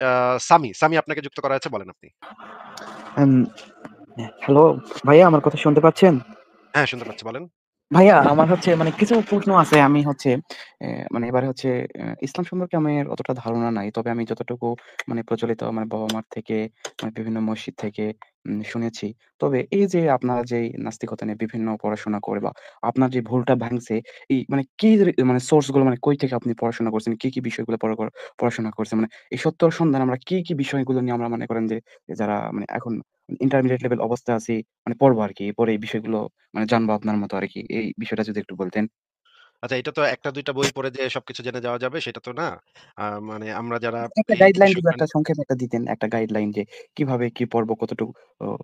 আ সামি আপনাকে যুক্ত করা হয়েছে বলেন আপনি। আম হ্যালো ভাইয়া আমার কথা শুনতে পাচ্ছেন? হ্যাঁ, শুনতে পাচ্ছি বলেন। ভাইয়া আমার হচ্ছে মানে কিছু প্রশ্ন আছে। আমি হচ্ছে মানে এবারে হচ্ছে ইসলাম সম্পর্কে আমার অতটা ধারণা নাই। তবে আমি যতটুকু মানে প্রচলিত মানে বাবা-মার থেকে মানে বিভিন্ন মসজিদ থেকে শুনেছি। তবে এই যে আপনারা যেই নাস্তিকতা নিয়ে বিভিন্ন পড়াশোনা করে বা আপনার যে ভুলটা ভাঙছে, এই মানে কি মানে সোর্স গুলো মানে কই থেকে আপনি পড়াশোনা করছেন? কি বিষয়গুলো পড়াশোনা করছেন? মানে এই সত্যর সন্ধান আমরা কি বিষয়গুলো নিয়ে আমরা মনে করেন যে যারা মানে এখন ইন্টারমিডিয়েট লেভেল অবস্থায় আছি মানে পড়বো আরকি। পরে এই বিষয়গুলো মানে জানবো আপনার মতো আরকি। এই বিষয়টা যদি একটু বলতেন। আচ্ছা, এটা তো ১ টা ২ টা বই পড়ে যে সবকিছু জেনে যাওয়া যাবে সেটা তো না। মানে আমরা যারা একটা এই গাইডলাইন বিষয় যদি একটা সংক্ষেপে একটা দিতেন, একটা গাইডলাইন যে কিভাবে কি পড়বো, কতটুকু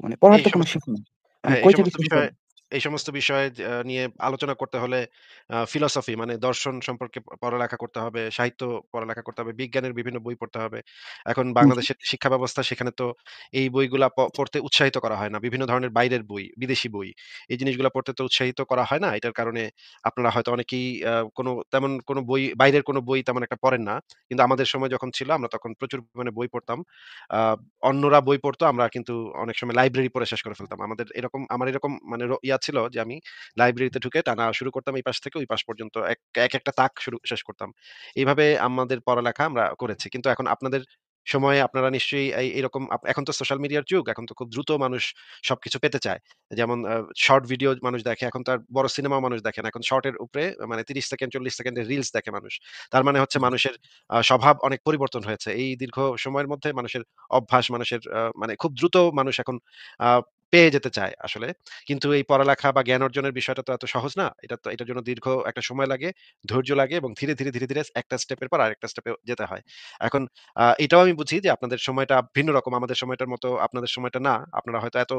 মানে পড়ার এই তো কোনো সমস্ত শেষ নেই। মানে হ্যাঁ, কই থেকে শুরু করব? এই সমস্ত বিষয় নিয়ে আলোচনা করতে হলে ফিলোসফি মানে দর্শন সম্পর্কে পড়ালেখা করতে হবে, সাহিত্য পড়ালেখা করতে হবে, বিজ্ঞানের বিভিন্ন বই পড়তে হবে। এখন জি। বাংলাদেশের শিক্ষা ব্যবস্থা সেখানে তো এই বইগুলা পড়তে উৎসাহিত করা হয় না। বিভিন্ন ধরনের বাইরের বই, বিদেশি বই। এই জিনিসগুলা পড়তে তো উৎসাহিত করা হয় না। এটার কারণে আপনারা হয়তো অনেকেই তেমন কোনো বই বাইরের কোনো বই তেমন একটা পড়েন না। কিন্তু আমাদের সময় যখন ছিল আমরা তখন প্রচুর পরিমাণে বই পড়তাম। আ অন্যরা বই পড়তো, আমরা কিন্তু অনেক সময় লাইব্রেরি পড়ে শেষ করে ফেলতাম। আমার এরকম মানে ইয়া ছিল যে আমি লাইব্রেরিতে ঢুকে টানা শুরু করতাম এই পাশ থেকে ওই পাশ পর্যন্ত একটা তাক শেষ করতাম। এইভাবে আমাদের পড়ালেখা আমরা করেছি। কিন্তু এখন আপনাদের সময়ে আপনারা নিশ্চয়ই এরকম এখন তো সোশ্যাল মিডিয়ার যুগ। এখন তো খুব দ্রুত মানুষ সবকিছু পেতে চায়। যেমন শর্ট ভিডিও মানুষ দেখে। এখন তো আর বড় সিনেমাও মানুষ দেখে না। এখন শর্টের উপরে মানে ৩০ সেকেন্ড ৪০ সেকেন্ডের রিলস দেখে মানুষ। তার মানে হচ্ছে মানুষের স্বভাব অনেক পরিবর্তন হয়েছে। এই দীর্ঘ সময়ের মধ্যে মানুষের অভ্যাস, মানুষের মানে খুব দ্রুত মানুষ এখন আ পেয়ে যেতে চায় আসলে। কিন্তু এই পড়ালেখা বা জ্ঞান অর্জনের বিষয়টা তো এত সহজ না। এটার জন্য দীর্ঘ একটা সময় লাগে, ধৈর্য লাগে এবং ধীরে একটা স্টেপের পর আরেকটা স্টেপে যেতে হয়। এখন এটাও আমি বুঝি যে আপনাদের সময়টা ভিন্ন রকম। আমাদের সময়টার মতো আপনাদের সময়টা না। আপনারা হয়তো এত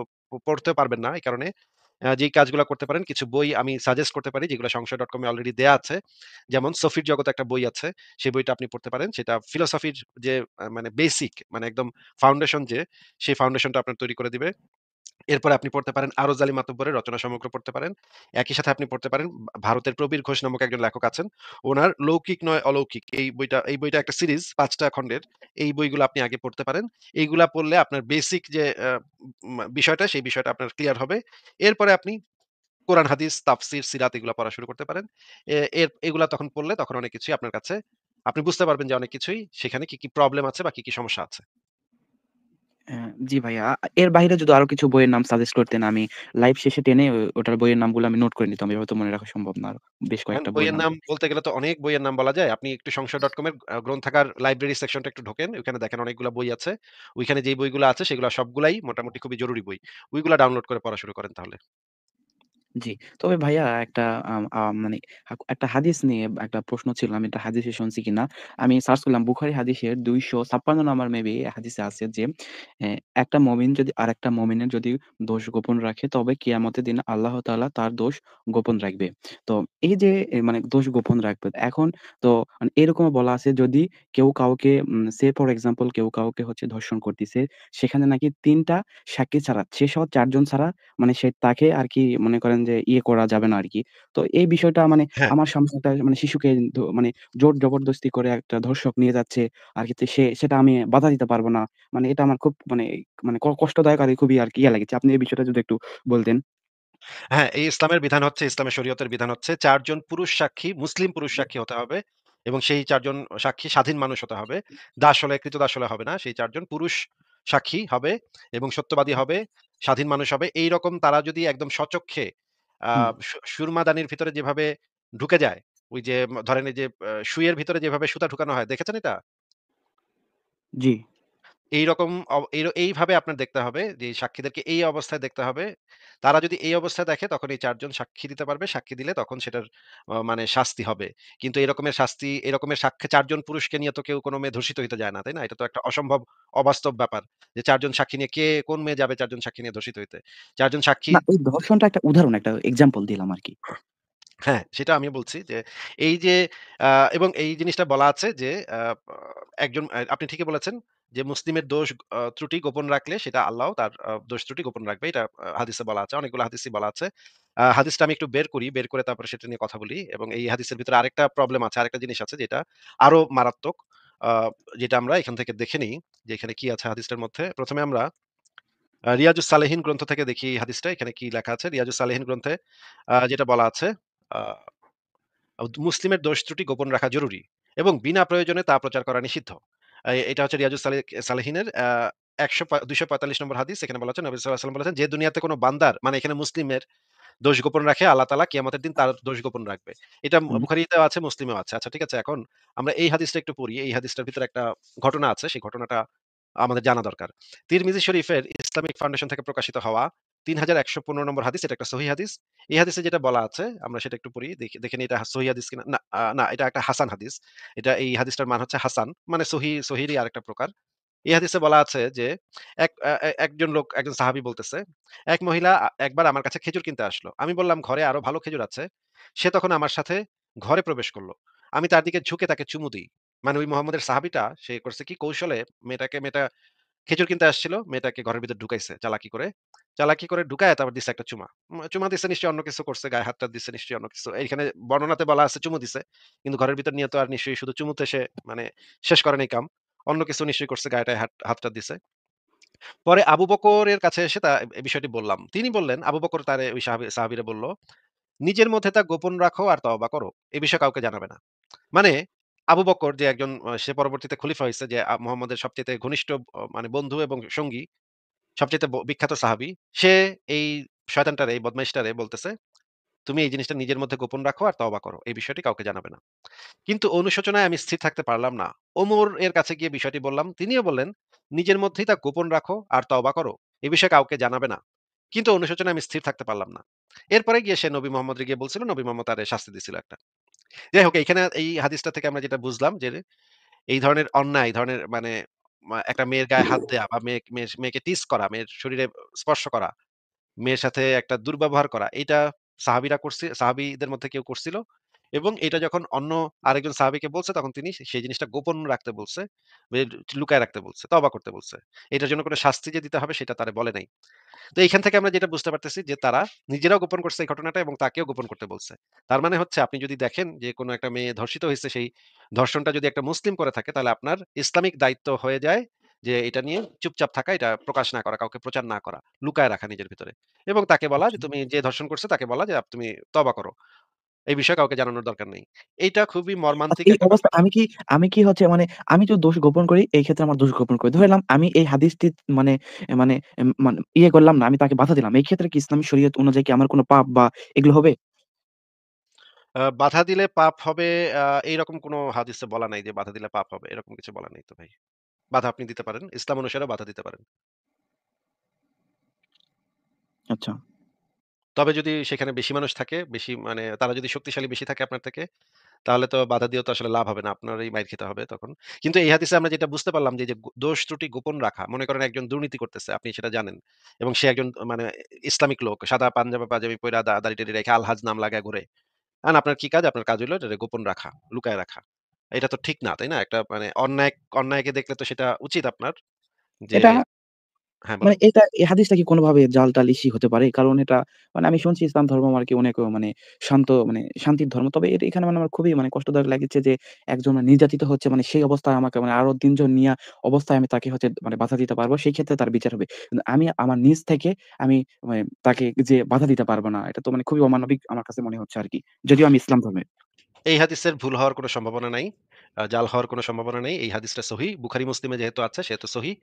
পড়তে পারবেন না। এই কারণে যেই কাজগুলা করতে পারেন, কিছু বই আমি সাজেস্ট করতে পারি যেগুলো সংশয়.com এ অলরেডি দেয়া আছে। যেমন 'সফির জগৎ' একটা বই আছে। সেই বইটা আপনি পড়তে পারেন। সেটা ফিলোসফির যে মানে বেসিক মানে একদম ফাউন্ডেশন সেই ফাউন্ডেশনটা আপনার তৈরি করে দিবে। এরপরে আপনি পড়তে পারেন আরজ আলী মাতুব্বরের রচনা সমগ্র পড়তে পারেন। একই সাথে আপনি পড়তে পারেন ভারতের প্রবীর ঘোষ নামক একজন লেখক আছেন। উনার 'লৌকিক নয় অলৌকিক' এই বইটা একটা সিরিজ ৫ টা খণ্ডের। এই বইগুলো আপনি আগে পড়তে পারেন। এইগুলা পড়লে আপনার বেসিক যে বিষয়টা সেই বিষয়টা আপনার ক্লিয়ার হবে। এরপরে আপনি কোরআন হাদিস, তাফসির, সিরাত এগুলা পড়া শুরু করতে পারেন। এগুলা তখন পড়লে তখন অনেক কিছুই আপনার কাছে আপনি বুঝতে পারবেন যে অনেক কিছুই সেখানে কি প্রবলেম আছে বা কি সমস্যা আছে। জি ভাইয়া। এর বাইরে যদি আরো কিছু বইয়ের নাম সাজেস্ট করতেন আমি লাইভ শেষে টেনে ওটার বইয়ের নামগুলো আমি নোট করে নিতাম। এভাবে তো মনে রাখা সম্ভব না। আরো বেশ এখন কয়েকটা বইয়ের বইয়ের নাম। নাম বলতে গেলে তো অনেক বইয়ের নাম বলা যায়। আপনি একটু সংশয়.com এর গ্রন্থাগার লাইব্রেরি সেকশনটা একটু ঢোকেন। ওইখানে দেখেন অনেকগুলা বই আছে। ওইখানে যেই বইগুলা আছে সেগুলা সবগুলাই মোটামুটি খুবই জরুরি বই। ওইগুলা ডাউনলোড করে পড়া শুরু করেন তাহলে। জি। তবে ভাইয়া একটা আম আ মানে একটা হাদিস নিয়ে একটা প্রশ্ন ছিল। আমি এটা হাদিসে শুনছি কিনা। আমি সার্চ করলাম বুখারী হাদিসের ২৫৬ নাম্বার মেবি হাদিসে আছে যে, এ একটা মুমিন যদি আরেকটা মুমিনের যদি দোষ গোপন রাখে তবে কিয়ামতের দিনে আল্লাহ তাআলা তার দোষ গোপন রাখবে। তো এই যে মানে দোষ গোপন রাখবে। এখন তো মানে এরকমও বলা আছে যদি কেউ কাউকে সে ফর এক্সাম্পল কেউ কাউকে হচ্ছে ধর্ষণ করতিছে, সেখানে নাকি ৩ টা সাক্ষী ছাড়া, সেসহ ৪ জন ছাড়া মানে তাকে আরকি মনে করেন যে ইয়ে করা যাবে না আরকি। তো এই বিষয়টা মানে হ্যাঁ। আমার সামনে একটা মানে শিশুকে মানে জোর জবরদস্তি করে একটা ধর্ষক নিয়ে যাচ্ছে আরকি তো সেটা আমি বাধা দিতে পারব না। মানে এটা আমার খুব মানে মানে কষ্টদায়ক আর খুবই আরকি ইয়ে লেগেছে। আপনি এই বিষয়টা যদি একটু বলতেন। হ্যাঁ, এই ইসলামের বিধান হচ্ছে, ইসলামের শরীয়তের বিধান হচ্ছে ৪ জন পুরুষ সাক্ষী, মুসলিম পুরুষ সাক্ষী হতে হবে এবং সেই ৪ জন সাক্ষী স্বাধীন মানুষ হতে হবে। কৃতদাস হলে হবে না। সেই ৪ জন পুরুষ সাক্ষী হবে এবং সত্যবাদী হবে, স্বাধীন মানুষ হবে। এইরকম তারা যদি একদম স্বচক্ষে আ হুম, সুরমাদানির ভিতরে যেভাবে ঢুকে যায়, ওই যে ধরেন এই যে সুইয়ের ভিতরে যেভাবে সুতা ঢুকানো হয়, দেখেছেন এটা? জি। এইরকম এইভাবে আপনার দেখতে হবে যে সাক্ষীদেরকে এই অবস্থায় দেখতে হবে। তারা যদি এই অবস্থায় দেখে তখন এই ৪ জন সাক্ষী দিতে পারবে। সাক্ষী দিলে তখন সেটার মানে শাস্তি হবে। কিন্তু এরকমের সাক্ষ্যে ৪ জন পুরুষকে নিয়ে তো কেউ কোন মেয়ে ধর্ষিত হইতে যায় না, তাই না? এটা তো একটা অসম্ভব অবাস্তব ব্যাপার। যে ৪ জন সাক্ষী নিয়ে কোন মেয়ে যাবে ৪ জন সাক্ষী নিয়ে ধর্ষিত হইতে? ৪ জন সাক্ষী না ওই ধর্ষণটা একটা উদাহরণ, একটা এক্সাম্পল দিলাম আরকি। হ্যাঁ, সেটা আমিও বলছি যে এই যে আ এবং এই জিনিসটা বলা আছে যে আ একজন আপনি ঠিকই বলেছেন যে মুসলিমের দোষ ত্রুটি গোপন রাখলে সেটা আল্লাহও তার দোষ ত্রুটি গোপন রাখবে। এটা হাদিসে বলা আছে। অনেকগুলো হাদিসই বলা আছে। হাদিসটা আমি একটু বের করি। বের করে তারপরে সেটা নিয়ে কথা বলি এবং এই হাদিসের ভিতরে আরেকটা প্রবলেম আছে, আরেকটা জিনিস আছে যেটা আরো মারাত্মক। আ যেটা আমরা এখান থেকে দেখে নিই যে এখানে কি আছে হাদিসটার মধ্যে। ১ম এ আমরা রিয়াজুস সালেহীন গ্রন্থ থেকে দেখি হাদিসটা। এখানে কি লেখা আছে? রিয়াজুস সালেহীন গ্রন্থে যেটা বলা আছে আ মুসলিমের দোষ ত্রুটি গোপন রাখা জরুরি এবং বিনা প্রয়োজনে তা প্রচার করা নিষিদ্ধ। এটা হচ্ছে রিয়াজুস সালেহীনের ২৪৫ নম্বর হাদিস। এখানে বলা হচ্ছে নবী সাল্লাল্লাহু আলাইহি ওয়াসাল্লাম বলেছেন, "যে দুনিয়াতে কোন বান্দার" মানে এখানে মুসলিমের দোষ গোপন রাখে, আল্লাহ তাআলা কিয়ামতের দিন তার দোষ গোপন রাখবে। এটা হুম, বুখারীতেও আছে, মুসলিমেও আছে। আচ্ছা ঠিক আছে। এখন আমরা এই হাদিসটা একটু পড়ি। এই হাদিসটার ভিতরে একটা ঘটনা আছে। সেই ঘটনাটা আমাদের জানা দরকার। তিরমিজি শরীফের ইসলামিক ফাউন্ডেশন থেকে প্রকাশিত হওয়া ৩১১৫ নম্বর হাদিস। এটা একটা সহিহ হাদিস। এই হাদিসে যেটা বলা আছে আমরা সেটা একটু পড়ি। দেখে নিই এটা সহিহ হাদিস কিনা। না, না এটা একটা হাসান হাদিস। এই হাদিসটার মান হচ্ছে হাসান। মানে সহিহরই আরেকটা প্রকার। এই হাদিসে বলা আছে যে এক আ এ একজন লোক, একজন সাহাবী বলতেছে, "এক মহিলা একবার আমার কাছে খেজুর কিনতে আসলো। আমি বললাম, 'ঘরে আরো ভালো খেজুর আছে।' সে তখন আমার সাথে ঘরে প্রবেশ করল। আমি তার দিকে ঝুঁকে তাকে চুমু দিই।" মানে ওই মোহাম্মদের সাহাবীটা সে করছে কি কৌশলে মেয়েটা খেজুর কিনতে আসছিল, মেয়েটাকে ঘরের ভিতর ঢুকাইছে চালাকি করে। চালাকি করে ঢুকায় তারপর দিছে একটা চুমা। চুমা দিছে নিশ্চয়ই অন্য কিছু করছে, গায়ে হাত-টাত দিছে নিশ্চয়ই অন্য কিছু। এইখানে বর্ণনাতে বলা আছে চুমু দিছে। কিন্তু ঘরের ভিতর নিয়ে তো আর নিশ্চয়ই শুধু চুমুতে সে মানে শেষ করে নাই কাম। অন্য কিছু নিশ্চয়ই করছে, গায়ে-টায়ে হাত-টাত দিছে। পরে আবু বকরের কাছে এসে এই বিষয়টি বললাম। তিনি বললেন, আবু বকর তারে ওই সাহাবীরে বলল, "নিজের মধ্যে তা গোপন রাখো আর তওবা করো। এ বিষয়ে কাউকে জানাবে না।" মানে আবু বকর যে একজন সে পরবর্তীতে খলিফা হইছে, যে মুহাম্মদের সবচাইতে ঘনিষ্ঠ মানে বন্ধু এবং সঙ্গী, সবচাইতে বিখ্যাত সাহাবী। সে এই শয়তানটারে, এই বদমাইশটারে বলতেছে, "তুমি এই জিনিসটা নিজের মধ্যে গোপন রাখো আর তওবা করো। এই বিষয়টি কাউকে জানাবে না।" কিন্তু অনুশোচনায় আমি স্থির থাকতে পারলাম না। ওমর এর কাছে গিয়ে বিষয়টি বললাম। তিনিও বললেন, "নিজের মধ্যেই তা গোপন রাখো আর তওবা করো। এ বিষয়ে কাউকে জানাবে না।" কিন্তু অনুশোচনায় আমি স্থির থাকতে পারলাম না। এরপরে গিয়ে সে নবী মুহাম্মদরে গিয়ে বলছিল, নবী মুহাম্মদ তারে শাস্তি দিছিল একটা। যাই হোক, এইখানে এই হাদিসটা থেকে আমরা যেটা বুঝলাম যে এই ধরনের অন্যায়, এই ধরনের মানে একটা মেয়ের গায়ে হাত দেয়া বা মেয়েকে টিজ করা, মেয়ের শরীরে স্পর্শ করা, মেয়ের সাথে একটা দুর্ব্যবহার করা, এইটা সাহাবীদের মধ্যে কেউ করছিল এবং এটা যখন অন্য আরেকজন সাহাবীকে বলছে তখন তিনি সেই জিনিসটা গোপন রাখতে বলছে, এ লুকায় রাখতে বলছে, তওবা করতে বলছে। এটার জন্য কোনো শাস্তি যে দিতে হবে সেটা তারে বলে নাই। তো এইখান থেকে আমরা যেটা বুঝতে পারতেছি যে তারা নিজেরাও গোপন করছে এই ঘটনাটা এবং তাকেও গোপন করতে বলছে। তার মানে হচ্ছে আপনি যদি দেখেন যে কোনো একটা মেয়ে ধর্ষিত হইছে, সেই ধর্ষণটা যদি একটা মুসলিম করে থাকে তাহলে আপনার ইসলামিক দায়িত্ব হয়ে যায় যে এটা নিয়ে চুপচাপ থাকা, এটা প্রকাশ না করা, কাউকে প্রচার না করা, লুকায় রাখা নিজের ভিতরে। এবং তাকে বলা যে আচ্ছা। তুমি যে ধর্ষণ করছে তাকে বলা যে তুমি তওবা করো। এই বিষয়ে কাউকে জানানোর দরকার নেই। এইটা খুবই আচ্ছা মর্মান্তিক এই একটা অবস্থা ব্যাপার। আমি কি হচ্ছে মানে আমি যদি দোষ গোপন করি, এই ক্ষেত্রে আমার দোষ গোপন করি। ধরে নিলাম আমি এই হাদিসটি মানে মানে মানে ইয়ে করলাম না, আমি তাকে বাধা দিলাম। এই ক্ষেত্রে কি ইসলামী শরীয়ত অনুযায়ী কি আমার কোনো পাপ বা এগুলো হবে? বাধা দিলে পাপ হবে, এইরকম কোনো হাদিসে বলা নাই যে বাধা দিলে পাপ হবে। এরকম কিছু বলা নাই তো ভাই। বাধা আপনি দিতে পারেন। ইসলাম অনুসারেও বাধা দিতে পারেন। আচ্ছা। তবে যদি সেখানে বেশি মানুষ থাকে, বেশি মানে তারা যদি শক্তিশালী বেশি থাকে আপনার থেকে, তাহলে তো বাধা দিয়েও তো আসলে লাভ হবে না। আপনারই মাইর খেতে হবে তখন। কিন্তু এই হাদিসে আমরা যেটা বুঝতে পারলাম যে, এই যে দোষ ত্রুটি গোপন রাখা। মনে করেন একজন দুর্নীতি করতেছে, আপনি সেটা জানেন। এবং সে একজন মানে ইসলামিক লোক। সাদা পাঞ্জাবি পইড়া দাড়ি-টাড়ি রেখে আলহাজ নাম লাগায় ঘুরে। আপনার কি কাজ? আপনার কাজ হইলো এটারে গোপন রাখা, লুকায় রাখা। এটা তো ঠিক না, তাই না? একটা মানে অন্যায়কে দেখলে তো সেটা উচিত আপনার যে এটা হ্যাঁ, মানে বলেন। এই হাদিসটা কি কোনভাবে জাল-টাল ইস্যু হতে পারে? কারণ এটা মানে আমি শুনছি ইসলাম ধর্ম আরকি অনেক মানে শান্ত মানে শান্তির ধর্ম। তবে এখানে মানে আমার খুবই মানে কষ্টদায়ক লাগেছে যে একজন মানে নির্যাতিত হচ্ছে, মানে সেই অবস্থায় আমাকে মানে আরো ৩ জন নিয়া অবস্থায় আমি তাকে হচ্ছে মানে বাধা দিতে পারবো। সেই ক্ষেত্রে তার বিচার হবে। কিন্তু আমি আমার নিজ থেকে আমি মানে তাকে যে বাধা দিতে পারব না। এটা তো মানে খুবই অমানবিক আমার কাছে মনে হচ্ছে আরকি। যদিও আমি ইসলাম ধর্মের। এই হাদিসের ভুল হওয়ার কোনো সম্ভাবনা নাই। জাল হওয়ার কোনো সম্ভাবনা নেই। এই হাদিসটা সহিহ। বুখারী মুসলিমে যেহেতু আছে সেহেতু সহিহ।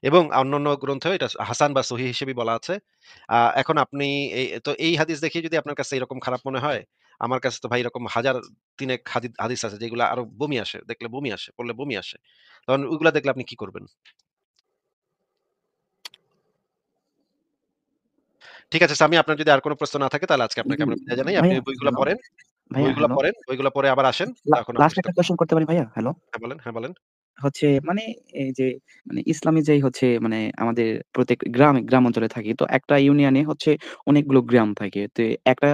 এবং অন্যান্য গ্রন্থেও এটা হাসান বা সহিহ হিসেবেই বলা আছে। এখন আপনি এই হাদিস দেখে যদি আপনার কাছে এরকম খারাপ মনে হয়, আমার কাছে তো ভাই এরকম হাজার তিনেক হাদিস আছে যেগুলা আরো বমি আসে। দেখলে বমি আসে, পড়লে বমি আসে। তখন ওইগুলা দেখলে আপনি কি করবেন? ঠিক আছে সামি, আপনার যদি আর কোনো প্রশ্ন না থাকে তাহলে আজকে আপনাকে জি, আমরা বিদায় জানাই। আপনি ভাইয়া ওই বইগুলা হ্যালো? পড়েন। ভাইয়া হ্যালো? বইগুলা পড়ে আবার আসেন। তখন লাস্ট আপনার সাথে একটা কোয়েশ্চেন করতে পারি ভাইয়া? হ্যালো? হ্যাঁ, বলেন, হ্যাঁ, বলেন। হচ্ছে মানে এই যে মানে ইসলামী যেই হচ্ছে মানে আমাদের প্রত্যেক গ্রাম অঞ্চলে থাকি। তো একটা ইউনিয়নে হচ্ছে অনেকগুলো গ্রাম থাকে। তো একটা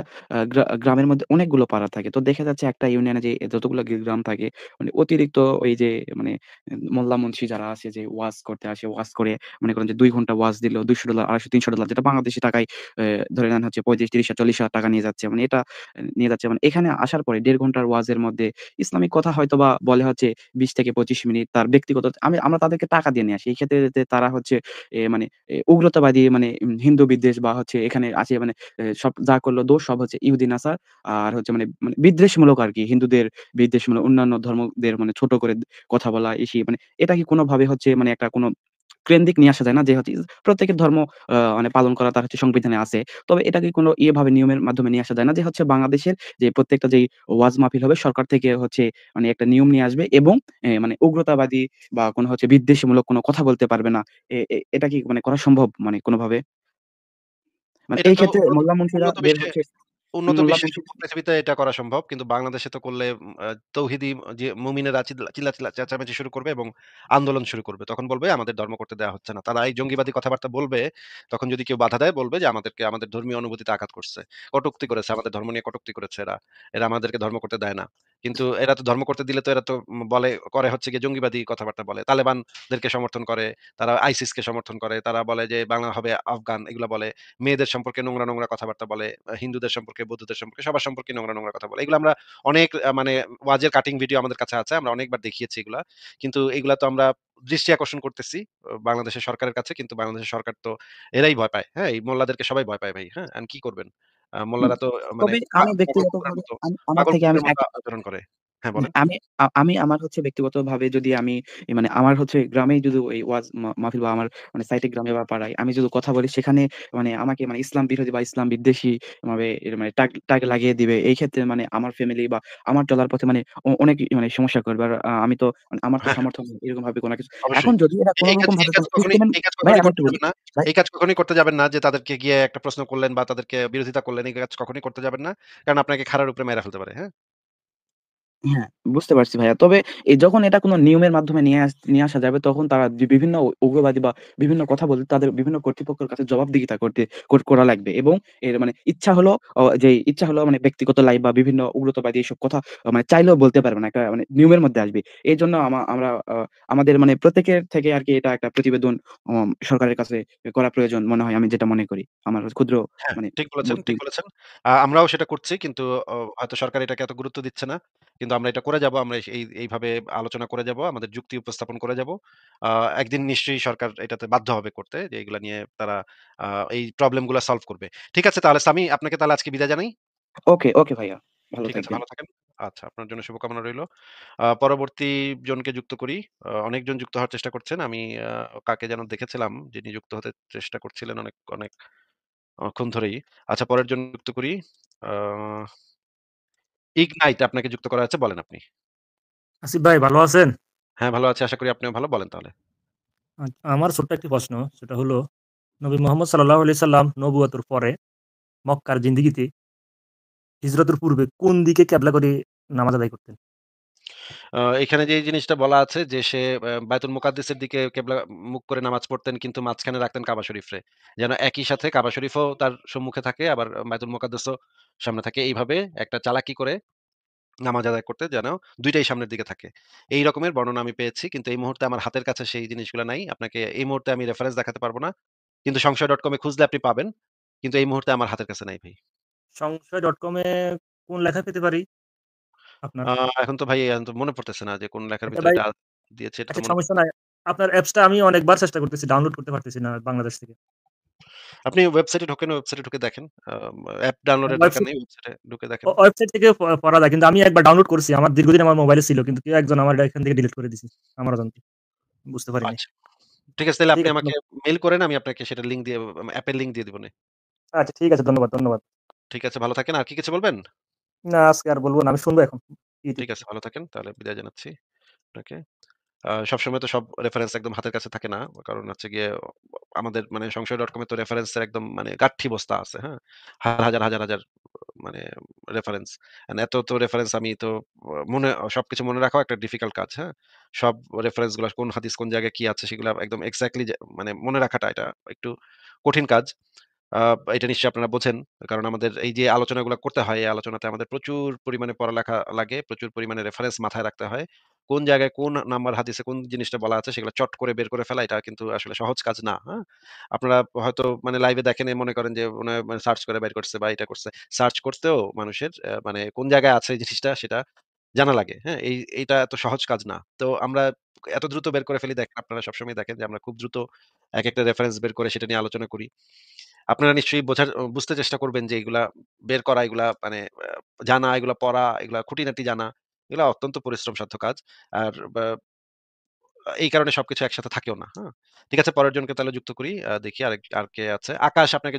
গ্রামের মধ্যে অনেকগুলো পাড়া থাকে। তো দেখা যাচ্ছে একটা ইউনিয়নে যে যতগুলো গ্রাম থাকে মানে অতিরিক্ত ওই যে মানে মোল্লা মুন্সি যারা আছে যে ওয়াজ করতে আসে, ওয়াজ করে মনে করেন যে ২ ঘন্টা ওয়াজ দিল $২০০, $২৫০, $৩০০ যেটা বাংলাদেশী টাকায় ধরে নেন হচ্ছে ৩৫, ৩০ আর ৳৪০,০০০ নিয়ে যাচ্ছে। মানে এটা নিয়ে যাচ্ছে মানে এখানে আসার পরে ১.৫ ঘন্টার ওয়াজের মধ্যে ইসলামিক কথা হয়তোবা বলে হচ্ছে ২০ থেকে ২৫ মিনিট। তার ব্যক্তিগত আমরা তাদেরকে টাকা দিয়ে নিয়ে আসি। এই ক্ষেত্রে তারা হচ্ছে মানে উগ্রতাবাদী মানে হিন্দু বিদ্বেষ বা হচ্ছে এখানে আছে মানে সব যা করল দোষ সব হচ্ছে ইহুদি নাসার আর হচ্ছে মানে বিদ্বেষমূলক আরকি। হিন্দুদের বিদ্বেষমূলক অন্যান্য ধর্মদের মানে ছোট করে কথা বলা মানে এটা কি কোনোভাবে হচ্ছে মানে একটা কোনো কেন্দ্রিক নিয়ে আসা যায় না? যে হচ্ছে প্রত্যেকের ধর্ম মানে পালন করা তার হচ্ছে সংবিধানে আছে। তবে এটাকে কোনো ভাবে নিয়মের মাধ্যমে নিয়ে আসা যায় না যে হচ্ছে বাংলাদেশের যে প্রত্যেকটা যেই ওয়াজ মাহফিল হবে সরকার থেকে হচ্ছে মানে একটা নিয়ম নিয়ে আসবে এবং মানে উগ্রতাবাদী বা কোনো হচ্ছে বিদ্বেষমূলক কোনো কথা বলতে পারবে না। এ এ এটা কি মানে করা সম্ভব মানে কোনোভাবে? মানে এটা এই তো ক্ষেত্রে মোল্লা মুন্সিরা উন্নত বের বিশ্বে হচ্ছে উন্নত মোল্লা বিশ্বে মুন্সি সকল পৃথিবীতে এটা করা সম্ভব। কিন্তু বাংলাদেশে তো করলে তৌহিদি যে মুমিনেরা চিল্লা চেঁচামেচি শুরু করবে এবং আন্দোলন শুরু করবে। তখন বলবে আমাদের ধর্ম করতে দেয়া হচ্ছে না। তারা এই জঙ্গিবাদী কথাবার্তা বলবে, তখন যদি কেউ বাধা দেয় বলবে যে আমাদেরকে আমাদের ধর্মীয় অনুভূতিতে আঘাত করছে। কটূক্তি করেছে, আমাদের ধর্ম নিয়ে কটূক্তি করেছে এরা। এরা আমাদেরকে ধর্ম করতে দেয় না। কিন্তু এরা তো ধর্ম করতে দিলে তো এরা তো করে হচ্ছে গিয়ে জঙ্গিবাদী কথাবার্তা বলে। তালেবানদেরকে সমর্থন করে, তারা আইসিসকে সমর্থন করে। তারা বলে যে বাংলা হবে আফগান এগুলা বলে। মেয়েদের সম্পর্কে নোংরা কথাবার্তা বলে। হিন্দুদের সম্পর্কে, বৌদ্ধদের সম্পর্কে, সবার সম্পর্কে নোংরা কথা বলে। এগুলো আমরা অনেক মানে ওয়াজের কাটিং ভিডিও আমাদের কাছে আছে। আমরা অনেকবার দেখিয়েছি এগুলা। কিন্তু এগুলা তো আমরা দৃষ্টি আকর্ষণ করতেছি বাংলাদেশের সরকারের কাছে। কিন্তু বাংলাদেশের সরকার তো এরাই ভয় পায়। হ্যাঁ? এই মোল্লাদেরকে সবাই ভয় পায় ভাই। হ্যাঁ? এখন কি করবেন? হুম। মোল্লারা তো মানে তবে আমি পাগল ব্যক্তিগতভাবে কুকুরের মতো আমার পাগল থেকে আমি কুকুরের মতো আচরণ করে। হ্যাঁ, হ্যাঁ, বলেন। আমি আমার হচ্ছে ব্যক্তিগতভাবে যদি আমি মানে আমার হচ্ছে গ্রামেই যদি ওই ওয়াজ মাহফিল বা আমার মানে সাইটে গ্রামে বা পাড়ায় আমি যদি কথা বলি সেখানে মানে আমাকে মানে ইসলাম বিরোধী বা ইসলাম বিদ্বেষী ভাবে মানে ট্যাগ লাগিয়ে দিবে। এই ক্ষেত্রে মানে আমার ফ্যামিলি বা আমার চলার পথে মানে অনেক মানে সমস্যা করবে। আর আমি তো মানে আমার তো হ্যাঁ, হ্যাঁ, সামর্থ্য নেই এরকম ভাবে কোনো কিছু। এখন অবশ্যই। যদি এরা কোন এই কাজ রকম এই ভাবে কাজ কোনো কখনোই সিস্টেমের এই কাজ ভাই কখনোই আমি করতে একটু বলি। যাবেন না। ভাই এই কাজ কখনোই করতে যাবেন না যে তাদেরকে গিয়ে একটা প্রশ্ন করলেন বা তাদেরকে বিরোধিতা করলেন। এই কাজ কখনোই করতে যাবেন না। কারণ আপনাকে খাড়ার উপরে মেরে ফেলতে পারে। হ্যাঁ? হ্যাঁ, বুঝতে পারছি ভাইয়া। তবে যখন এটা কোন নিয়মের মাধ্যমে নিয়ে আসা যাবে তখন তারা বিভিন্ন উগ্রবাদী বা বিভিন্ন কথা বলতে তাদের বিভিন্ন কর্তৃপক্ষের কাছে জবাবদিহিতা করতে করা লাগবে এবং এর মানে ইচ্ছা হলো মানে ব্যক্তিগত লাইফ বা বিভিন্ন উগ্রতাবাদী এসব কথা মানে চাইলেও বলতে পারবে না। একটা মানে নিয়মের মধ্যে আসবে। এজন্য আমরা আমাদের মানে প্রত্যেকের থেকে আরকি এটা একটা প্রতিবেদন সরকারের কাছে করা প্রয়োজন মনে হয় আমি যেটা মনে করি। আমার ক্ষুদ্র হ্যাঁ, মানে ঠিক বলেছেন, বুদ্ধি ঠিক বলেছেন। আমরাও সেটা করছি কিন্তু হয়তো সরকার এটাকে এত গুরুত্ব দিচ্ছে না। কিন্তু আমরা এটা করে যাবো। আমরা এইভাবে আলোচনা করে যাবো। আমাদের যুক্তি উপস্থাপন করে যাবো। আ একদিন নিশ্চয়ই সরকার এটাতে বাধ্য হবে করতে যে এগুলা নিয়ে তারা আ এই প্রবলেম গুলা সলভ করবে। ঠিক আছে তাহলে সামি আপনাকে তাহলে আজকে বিদায় জানাই। ওকে, ওকে ভাইয়া। ভালো ঠিক আছে থাকবেন। ভালো থাকেন। আচ্ছা আপনার জন্য শুভকামনা রইলো। পরবর্তী জনকে যুক্ত করি। অনেকজন যুক্ত হওয়ার চেষ্টা করছেন। আমি আ কাকে যেন দেখেছিলাম যিনি যুক্ত হতে চেষ্টা করছিলেন অনেকক্ষণ ধরেই। আচ্ছা পরের জন যুক্ত করি। আ ইগনাইট আপনাকে যুক্ত করা হয়েছে। বলেন আপনি। আসিফ ভাই ভালো আছেন? হ্যাঁ, ভালো আছি। আশা করি আপনিও ভালো। বলেন তাহলে। আমার ছোট্ট একটি প্রশ্ন। সেটা হলো নবী মোহাম্মদ সাল্লাল্লাহু আলাইহি সাল্লাম নবুয়তের পরে মক্কার জিন্দেগিতে হিজরতের পূর্বে কোন দিকে কেবলা করে নামাজ আদায় করতেন? এখানে যে জিনিসটা বলা আছে যে সে বায়তুল মুকাদ্দিসের দিকে কেবলা মুখ করে নামাজ পড়তেন কিন্তু মাঝখানে রাখতেন কাবা শরীফরে। যেন একই সাথে কাবা শরীফও তার সম্মুখে থাকে আবার বায়তুল মুকাদ্দাসও সামনে থাকে। এইভাবে একটা চালাকি করে নামাজ আদায় করতে যেন ২ টাই সামনের দিকে থাকে। এই রকমের বর্ণনা আমি পেয়েছি। কিন্তু এই মুহূর্তে আমার হাতের কাছে সেই জিনিসগুলা নাই। আপনাকে এই মুহূর্তে আমি রেফারেন্স দেখাতে পারব না। কিন্তু সংশয়.com এ খুঁজলে আপনি পাবেন। কিন্তু এই মুহূর্তে আমার হাতের কাছে নাই ভাই। সংশয়.com এ কোন লেখা পেতে পারি আপনার? আ এখন তো ভাই এখন তো মনে পড়তেছে না যে কোন লেখার আচ্ছা ভিতরে ভাই, এটা দিয়েছে এটা তো আচ্ছা মনে সমস্যা পড়তেছে নাই। আপনার অ্যাপসটা আমি অনেকবার চেষ্টা করতেছি, ডাউনলোড করতে পারতেছি না বাংলাদেশ থেকে। আপনি ওয়েবসাইটে ঢোকেন, ওয়েবসাইটে ঢুকে দেখেন। অ্যাপ ডাউনলোডের দরকার ওয়েবসাইট নেই। ওয়েবসাইটে ঢুকে দেখেন। ওয়েবসাইট থেকে পড়া যায়। কিন্তু আমি একবার ডাউনলোড করছি। আমার দীর্ঘদিন আমার মোবাইলে ছিল। কিন্তু কেউ একজন আমার এটা এখান থেকে ডিলিট করে দিছে। আমার অজান্তে। বুঝতে পারি নাই। আচ্ছা। ঠিক আছে তাইলে ঠিক আপনি আছে, আমাকে মেইল করেন আমি আপনাকে সেটা লিংক দিয়ে অ্যাপের লিংক দিয়ে দিবনে। আচ্ছা ঠিক আছে, ধন্যবাদ, ধন্যবাদ। ঠিক আছে ভালো থাকেন। আর কি কিছু বলবেন? না আজকে আর বলব না। আমি শুনবো এখন ইউটিউব ঠিক আছে থেকে। ভালো থাকেন। তাহলে বিদায় জানাচ্ছি আপনাকে। সবসময় তো সব রেফারেন্স একদম হাতের কাছে থাকে না। কারণ হচ্ছে গিয়ে আমাদের মানে সংশয়.com এ তো রেফারেন্সের একদম মানে গাঁঠি বস্তা আছে, হ্যাঁ? হাজার মানে রেফারেন্স। এত তো রেফারেন্স আমি তো সবকিছু মনে রাখাও একটা ডিফিকাল্ট কাজ, হ্যাঁ? সব রেফারেন্স গুলা কোন হাদিস কোন জায়গায় কি আছে সেগুলা একদম এক্সাক্টলি মানে মনে রাখাটা এটা একটু কঠিন কাজ। আ এটা নিশ্চয়ই আপনারা বোঝেন। কারণ আমাদের এই যে আলোচনাগুলো করতে হয়, এই আলোচনাতে আমাদের প্রচুর পরিমাণে পড়ালেখা লাগে। প্রচুর পরিমাণে রেফারেন্স মাথায় রাখতে হয়। কোন জায়গায় কোন নাম্বার হাদিসে কোন জিনিসটা বলা আছে সেগুলো চট করে বের করে ফেলা এটা কিন্তু আসলে সহজ কাজ না। হ্যাঁ? আপনারা হয়তো মানে লাইভে দেখেন মনে করেন যে মনে হয় মানে সার্চ করে বের করছে বা এটা করছে। সার্চ করতেও মানুষের মানে কোন জায়গায় আছে এই জিনিসটা সেটা জানা লাগে। হ্যাঁ? এইটা এত সহজ কাজ না। তো আমরা এত দ্রুত বের করে ফেলি দেখেন আপনারা সবসময় দেখেন যে আমরা খুব দ্রুত একেকটা রেফারেন্স বের করে সেটা নিয়ে আলোচনা করি। আপনারা নিশ্চয়ই বুঝতে চেষ্টা করবেন যে এগুলা বের করা, এগুলা মানে জানা, এগুলা পড়া, এগুলা খুঁটিনাটি জানা, এগুলা অত্যন্ত পরিশ্রমসাধ্য কাজ। আর এই কারণে সবকিছু একসাথে থাকেও না। হ্যাঁ? ঠিক আছে, পরের জনকে তাহলে যুক্ত করি। দেখি আর কে আছে। আকাশ আপনাকে